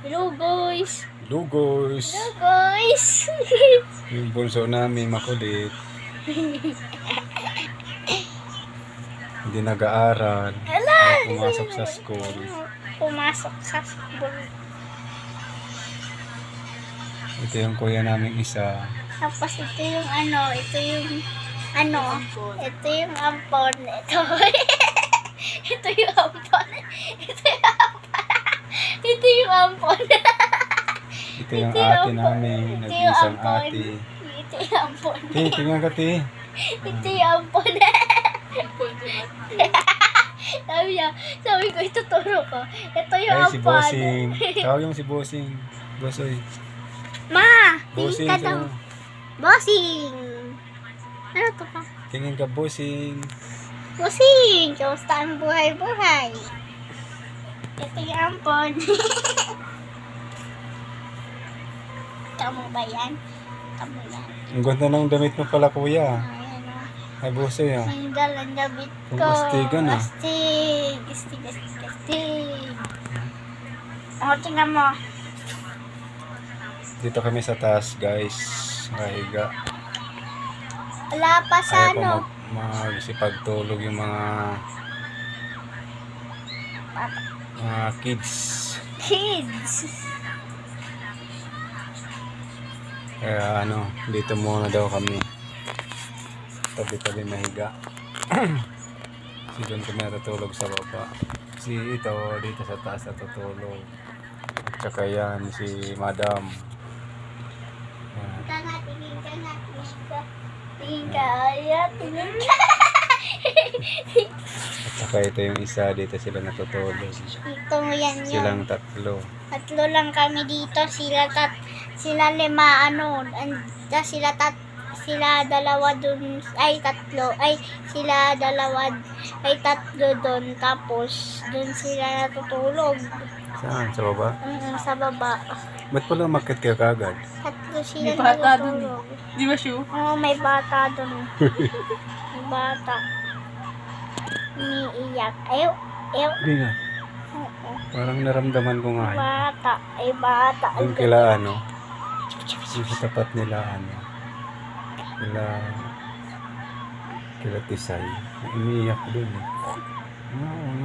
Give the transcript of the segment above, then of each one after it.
Hello guys! Hello guys! Hello guys! Yung bunso namin makulit. Hindi nag-aaral. Hello! Ay pumasok sa school. Pumasok sa school. Ito yung kuya namin isa. Tapos ito yung ito yung ito yung ampon. Ito yung ampon. Ito yung ampon. Ito yung ate namin. Nag-isang ate. Ito yung ampon. Tingnan ka ti. Ito yung ampon. Sabi ko, ituturo ko. Ito yung Ay si ampon. Bossing. Tawag yung si Bossing. Bosoy. Ma! Bossing Tingin ka daw. sa'yo. Bossing! Ano to pa? Tingin ka Bossing. Bossing! Kamusta ang buhay-buhay? Ito yung ampon. Tamo ba yan? Tamo yan. Ang ganda ng damit mo pala kuya. Ayan o. Ay Bosoy ah. Sandal ang damit ko. Kung astigan, ah. Astig. O, tingnan mo. Dito kami sa taas guys. Nakahiga. Wala pa sa Ayaw pa magsipagtulog yung mga kids. Kids. Kaya dito muna daw kami. Tabi-tabi mahiga. Kasi doon kami natutulog sa baba. Si ito dito sa taas natutulog. At saka yan si Madam. Yan. Tingin ka. Tingin ka. Ayan, tingin ka. At saka ito yung isa dito sila natutulog. Ito yan yun. Silang tatlo. Tatlo lang kami dito. Sila lima sila dalawa dun, tatlo, sila dalawa, tatlo dun, tapos dun sila natutulog. Saan? Sa baba? Sa baba. Ba't pala umakit kayo kagad? Tatlo sila May bata dun natutulog. Di ba, Shu? Oo, may bata dun. May bata. Umiiyak. Ayaw. Hindi nga. Oo. Parang naramdaman ko nga. Bata. Bata. Yung kila yung sa tapat nila kila Tisay. Umiiyak dun eh.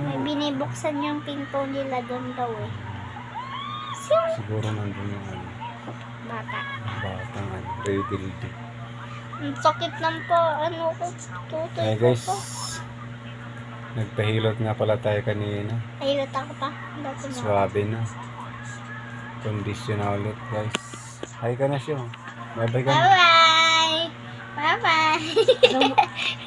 May binibuksan yung pinto nila doon daw eh. Siguro nandun yung Bata. batang ready. Ang sakit lang po. Ko. Tutoy Ay ko guys, po. nagpahilot nga pala tayo kanina. Ayot ako pa. Dati na. Swabe na. Kondisyon na ulit guys. Hi ka na siya. Bye-bye ka na. Bye-bye! Bye-bye!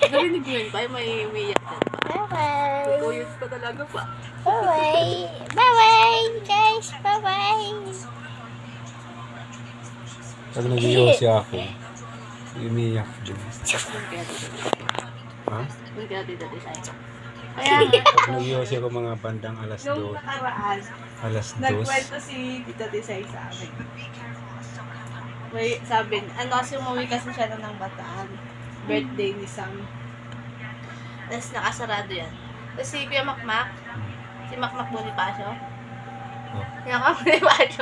Narinig mo yun, tayo may umiyak yan. Bye-bye! Tuyos pa talaga pa. Bye-bye! Bye-bye! Guys! Bye-bye! Pag nag-iossi ako, umiiyak din. Ha? Nung kaya dito tayo. Pag nag-iossi ako mga bandang alas 2. Nung nakaraan, Alas 2. nagkwento si Tita Desay sa amin. May sabi, kasi umuwi kasi siya ng Bataan. Birthday ni Sam. Tapos nakasarado yan. Tapos si Kuya Makmak, si Makmak Bonifacio. Oh. Si Makmak Bonifacio.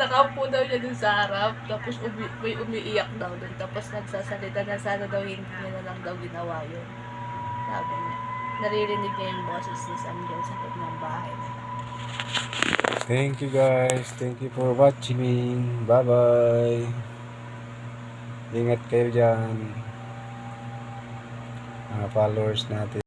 Nakaupo daw niya dun sa harap. Tapos may umiiyak daw dun. Tapos nagsasalita na sana daw hindi niya na lang daw ginawa yun. Sabi niya. Naririnig niya yung boses ni Sam dyan sa loob ng bahay nila. Thank you guys. Thank you for watching. Bye-bye. Ingat kayo dyan. Mga followers natin.